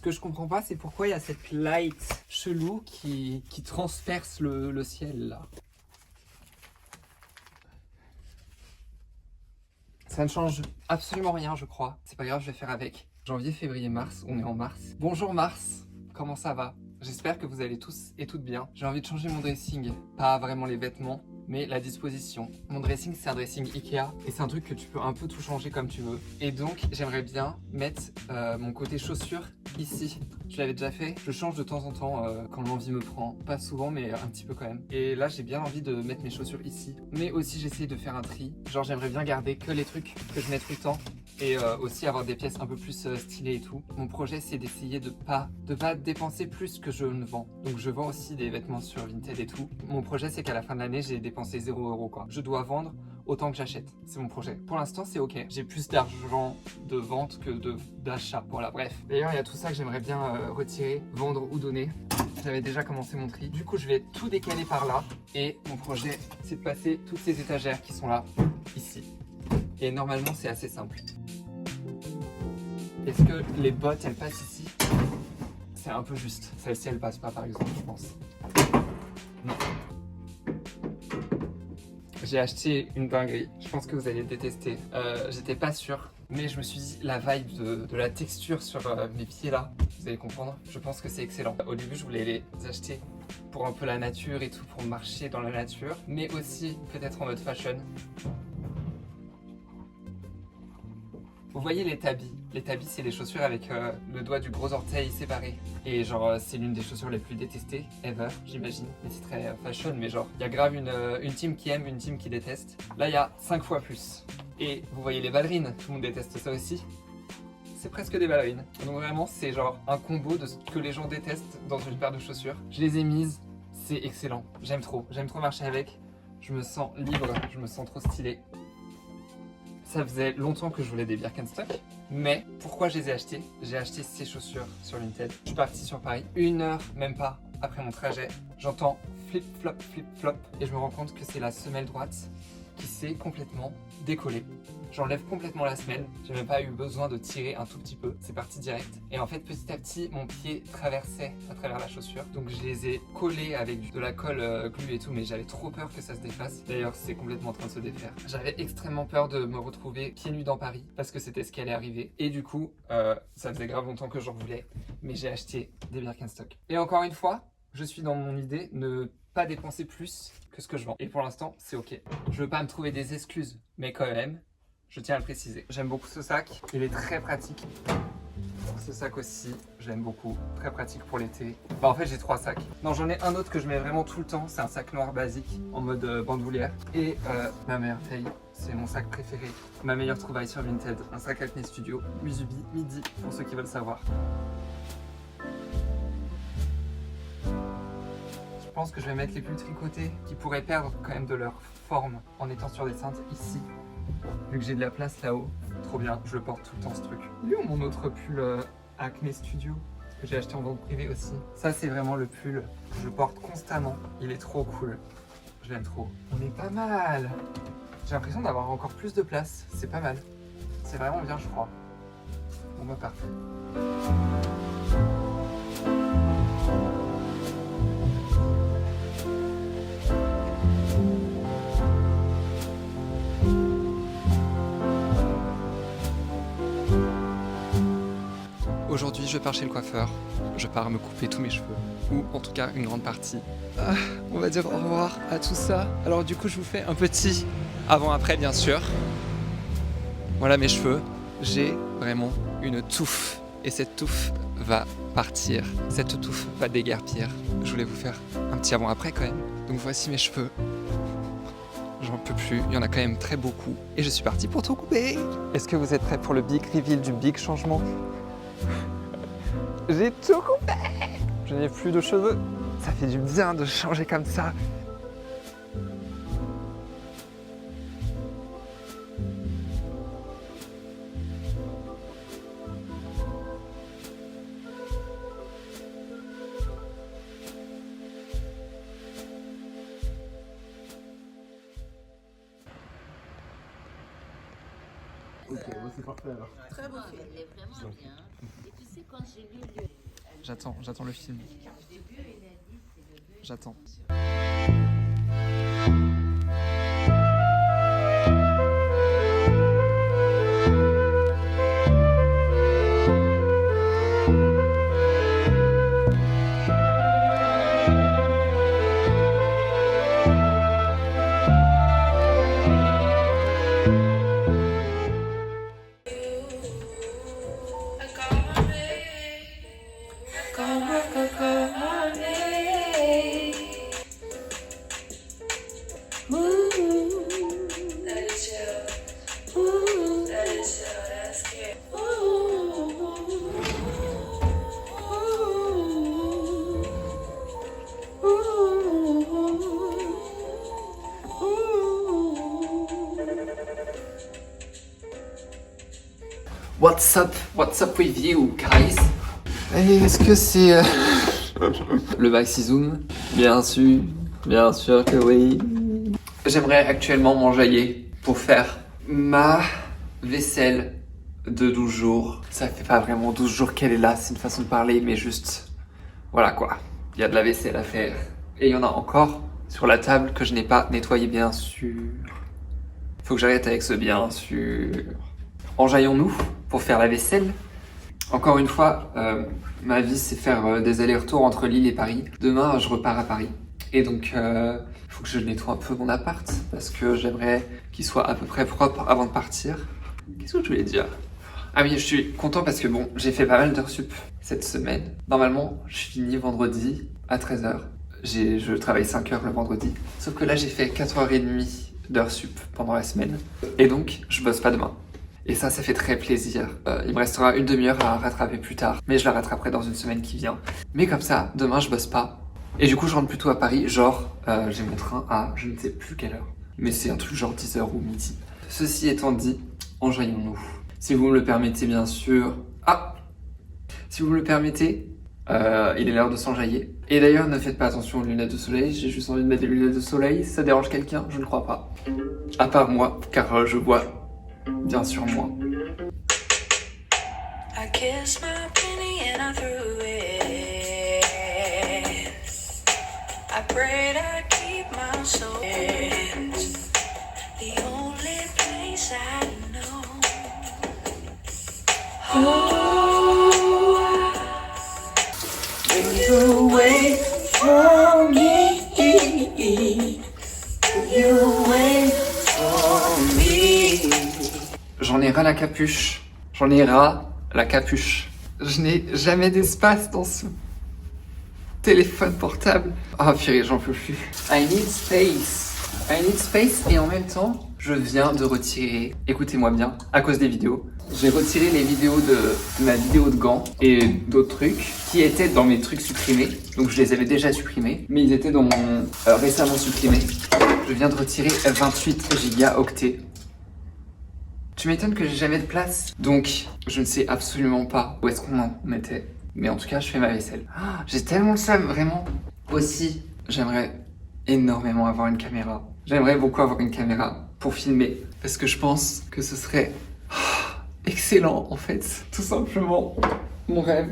que je comprends pas, c'est pourquoi il y a cette light chelou qui transperce le ciel là. Ça ne change absolument rien, je crois. C'est pas grave, je vais faire avec. Janvier, février, mars, on est en mars. Bonjour Mars, comment ça va? J'espère que vous allez tous et toutes bien. J'ai envie de changer mon dressing, pas vraiment les vêtements, mais la disposition. Mon dressing, c'est un dressing Ikea et c'est un truc que tu peux un peu tout changer comme tu veux. Et donc, j'aimerais bien mettre mon côté chaussures ici. Je l'avais déjà fait. Je change de temps en temps quand l'envie me prend. Pas souvent, mais un petit peu quand même. Et là, j'ai bien envie de mettre mes chaussures ici. Mais aussi, j'essaye de faire un tri. Genre, j'aimerais bien garder que les trucs que je mets tout le temps. Et aussi avoir des pièces un peu plus stylées et tout. Mon projet, c'est d'essayer de pas dépenser plus que je ne vends. Donc je vends aussi des vêtements sur Vinted et tout. Mon projet, c'est qu'à la fin de l'année, j'ai dépensé 0 € quoi. Je dois vendre autant que j'achète. C'est mon projet. Pour l'instant, c'est ok. J'ai plus d'argent de vente que d'achat. Voilà, bref. D'ailleurs, il y a tout ça que j'aimerais bien retirer, vendre ou donner. J'avais déjà commencé mon tri. Du coup, je vais tout décaler par là. Et mon projet, c'est de passer toutes ces étagères qui sont là, ici. Et normalement, c'est assez simple. Est-ce que les bottes, elles passent ici? C'est un peu juste. Celle-ci, elle passe pas, par exemple, je pense. Non. J'ai acheté une dinguerie. Je pense que vous allez détester. J'étais pas sûr, mais je me suis dit, la vibe de la texture sur mes pieds là, vous allez comprendre, je pense que c'est excellent. Au début, je voulais les acheter pour un peu la nature et tout, pour marcher dans la nature, mais aussi peut-être en mode fashion. Vous voyez les tabis? Les tabis, c'est les chaussures avec le doigt du gros orteil séparé. Et genre, c'est l'une des chaussures les plus détestées ever, j'imagine. Mais c'est très fashion, mais genre, il y a grave une team qui aime, une team qui déteste. Là, il y a 5 fois plus. Et vous voyez les ballerines, tout le monde déteste ça aussi. C'est presque des ballerines. Donc vraiment, c'est genre un combo de ce que les gens détestent dans une paire de chaussures. Je les ai mises, c'est excellent. J'aime trop marcher avec. Je me sens libre, je me sens trop stylé. Ça faisait longtemps que je voulais des Birkenstock, mais pourquoi je les ai achetés? J'ai acheté ces chaussures sur Vinted. Je suis parti sur Paris, 1 heure, même pas, après mon trajet. J'entends flip-flop, flip-flop, et je me rends compte que c'est la semelle droite qui s'est complètement décollée. J'enlève complètement la semelle, j'ai même pas eu besoin de tirer un tout petit peu, c'est parti direct. Et en fait, petit à petit, mon pied traversait à travers la chaussure, donc je les ai collés avec de la colle glue et tout, mais j'avais trop peur que ça se défasse. D'ailleurs, c'est complètement en train de se défaire. J'avais extrêmement peur de me retrouver pieds nus dans Paris, parce que c'était ce qui allait arriver. Et du coup, ça faisait grave longtemps que j'en voulais, mais j'ai acheté des Birkenstock. Et encore une fois, je suis dans mon idée, ne pas dépenser plus que ce que je vends. Et pour l'instant, c'est ok. Je veux pas me trouver des excuses, mais quand même, je tiens à le préciser. J'aime beaucoup ce sac, il est très pratique. Ce sac aussi, j'aime beaucoup, très pratique pour l'été. Bah en fait j'ai 3 sacs. Non, j'en ai un autre que je mets vraiment tout le temps, c'est un sac noir basique en mode bandoulière. Et ma meilleure taille, c'est mon sac préféré. Ma meilleure trouvaille sur Vinted, un sac Acne Studio, Musubi Midi, pour ceux qui veulent savoir. Je pense que je vais mettre les pulls tricotés qui pourraient perdre quand même de leur forme en étant sur des cintres ici. Vu que j'ai de la place là-haut, trop bien, je le porte tout le temps ce truc. Il est où mon autre pull Acne Studio que j'ai acheté en vente privée aussi? Ça c'est vraiment le pull que je porte constamment, il est trop cool, je l'aime trop. On est pas mal. J'ai l'impression d'avoir encore plus de place, c'est pas mal. C'est vraiment bien je crois. Bon bah parfait. Aujourd'hui, je pars chez le coiffeur. Je pars me couper tous mes cheveux. Ou en tout cas, une grande partie. On va dire au revoir à tout ça. Alors du coup, je vous fais un petit avant-après, bien sûr. Voilà mes cheveux. J'ai vraiment une touffe. Et cette touffe va partir. Cette touffe va déguerpir. Je voulais vous faire un petit avant-après quand même. Donc voici mes cheveux. J'en peux plus, il y en a quand même très beaucoup. Et je suis parti pour tout couper. Est-ce que vous êtes prêts pour le big reveal du big changement? J'ai tout coupé. Je n'ai plus de cheveux. Ça fait du bien de changer comme ça. Ok, bon, c'est parfait alors. Très beau film. Il est vraiment bien. Et tu sais quoi? J'attends le film. J'attends. What's up with you, guys? Est-ce que c'est le Maxi Zoom? Bien sûr que oui. J'aimerais actuellement m'enjailler pour faire ma vaisselle de 12 jours. Ça fait pas vraiment 12 jours qu'elle est là, c'est une façon de parler, mais juste... Voilà quoi, il y a de la vaisselle à faire. Et il y en a encore sur la table que je n'ai pas nettoyé, bien sûr. Faut que j'arrête avec ce bien sûr. Enjaillons-nous pour faire la vaisselle. Encore une fois, ma vie c'est faire des allers-retours entre Lille et Paris. Demain je repars à Paris. Et donc il faut que je nettoie un peu mon appart parce que j'aimerais qu'il soit à peu près propre avant de partir. Qu'est-ce que je voulais dire? Ah oui, je suis content parce que bon, j'ai fait pas mal d'heures sup cette semaine. Normalement, je finis vendredi à 13h. Je travaille 5 heures le vendredi. Sauf que là, j'ai fait 4h30 d'heures sup pendant la semaine. Et donc, je bosse pas demain. Et ça fait très plaisir. Il me restera une demi-heure à rattraper plus tard. Mais je la rattraperai dans une semaine qui vient. Mais comme ça, demain, je bosse pas. Et du coup, je rentre plutôt à Paris. Genre, j'ai mon train à je ne sais plus quelle heure. Mais c'est un truc genre 10h ou midi. Ceci étant dit, enjaillons-nous. Si vous me le permettez, bien sûr. Ah! Si vous me le permettez, il est l'heure de s'enjailler. Et d'ailleurs, ne faites pas attention aux lunettes de soleil. J'ai juste envie de mettre des lunettes de soleil. Ça dérange quelqu'un? Je ne crois pas. À part moi, car je vois bien sûr moi. I kissed my penny and I threw it. I prayed I'd keep my soul. The only place I know. When you wait for me, you wait for me. J'en ai ras la capuche. J'en ai ras la capuche. Je n'ai jamais d'espace dans ce téléphone portable. Ah purée, j'en peux plus. I need space. I need space et en même temps, je viens de retirer, écoutez-moi bien, à cause des vidéos. J'ai retiré les vidéos de ma vidéo de gants et d'autres trucs qui étaient dans mes trucs supprimés. Donc je les avais déjà supprimés, mais ils étaient dans mon récemment supprimé. Je viens de retirer 28 gigaoctets. Tu m'étonnes que j'ai jamais de place. Donc je ne sais absolument pas où est-ce qu'on en était. Mais en tout cas, je fais ma vaisselle. Oh, j'ai tellement le seum, vraiment. Aussi, j'aimerais énormément avoir une caméra. J'aimerais beaucoup avoir une caméra pour filmer. Parce que je pense que ce serait excellent, en fait. Tout simplement, mon rêve.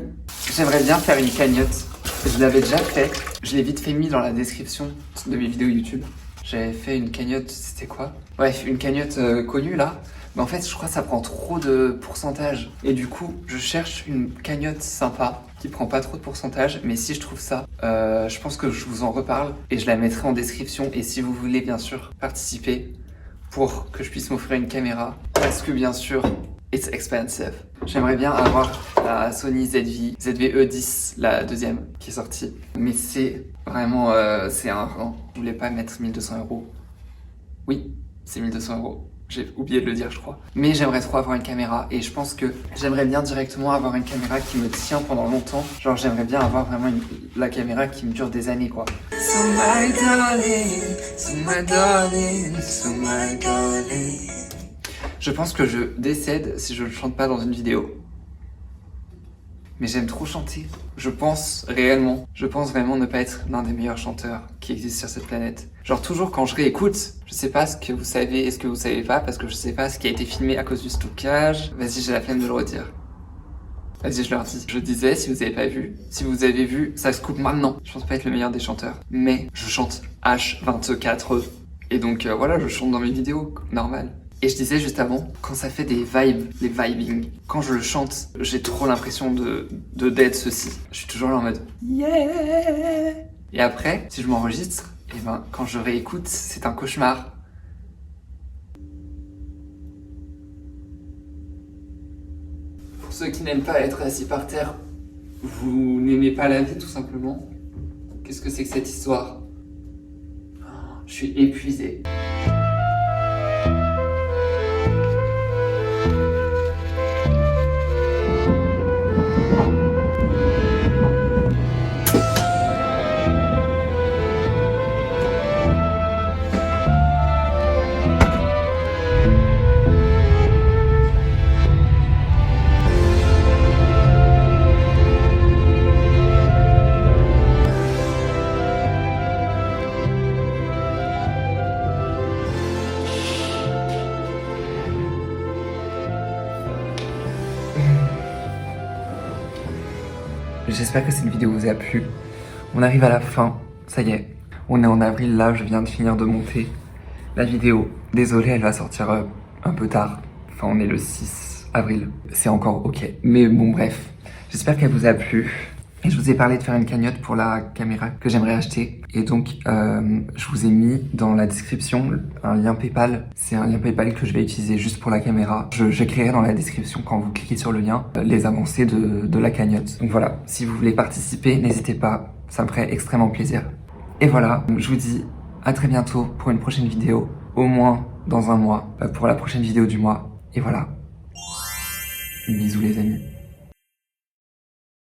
J'aimerais bien faire une cagnotte. Je l'avais déjà fait. Je l'ai vite fait mis dans la description de mes vidéos YouTube. J'avais fait une cagnotte, c'était quoi? Bref, une cagnotte connue, là. Mais en fait, je crois que ça prend trop de pourcentage. Et du coup, je cherche une cagnotte sympa qui prend pas trop de pourcentage. Mais si je trouve ça, je pense que je vous en reparle et je la mettrai en description. Et si vous voulez, bien sûr, participer pour que je puisse m'offrir une caméra. Parce que, bien sûr, it's expensive. J'aimerais bien avoir la Sony ZV-E10, la deuxième, qui est sortie. Mais c'est vraiment, c'est un rein. Je voulais pas mettre 1200 €. Oui, c'est 1200 €. J'ai oublié de le dire, je crois. Mais j'aimerais trop avoir une caméra et je pense que j'aimerais bien directement avoir une caméra qui me tient pendant longtemps. Genre, j'aimerais bien avoir vraiment la caméra qui me dure des années, quoi. So my darling, so my darling, so my darling. Je pense que je décède si je ne chante pas dans une vidéo. Mais j'aime trop chanter. Je pense vraiment ne pas être l'un des meilleurs chanteurs qui existent sur cette planète. Genre toujours quand je réécoute, je sais pas ce que vous savez et ce que vous savez pas parce que je sais pas ce qui a été filmé à cause du stockage. Vas-y, j'ai la flemme de le redire. Vas-y, je leur dis. Je disais, si vous avez pas vu, si vous avez vu, ça se coupe maintenant. Je pense pas être le meilleur des chanteurs, mais je chante H24. Et donc voilà, je chante dans mes vidéos, normal. Et je disais juste avant, quand ça fait des vibes, des vibing, quand je le chante, j'ai trop l'impression d'être ceci. Je suis toujours là en mode yeah. Et après, si je m'enregistre, et ben quand je réécoute, c'est un cauchemar. Pour ceux qui n'aiment pas être assis par terre, vous n'aimez pas la vie tout simplement. Qu'est-ce que c'est que cette histoire? Je suis épuisé. J'espère que cette vidéo vous a plu. On arrive à la fin, ça y est. On est en avril là, je viens de finir de monter la vidéo. Désolé, elle va sortir un peu tard. Enfin, on est le 6 avril. C'est encore ok. Mais bon, bref. J'espère qu'elle vous a plu. Et je vous ai parlé de faire une cagnotte pour la caméra que j'aimerais acheter. Et donc, je vous ai mis dans la description un lien PayPal. C'est un lien PayPal que je vais utiliser juste pour la caméra. J'écrirai dans la description, quand vous cliquez sur le lien, les avancées de la cagnotte. Donc voilà, si vous voulez participer, n'hésitez pas. Ça me ferait extrêmement plaisir. Et voilà, je vous dis à très bientôt pour une prochaine vidéo. Au moins dans un mois, pour la prochaine vidéo du mois. Et voilà. Bisous les amis.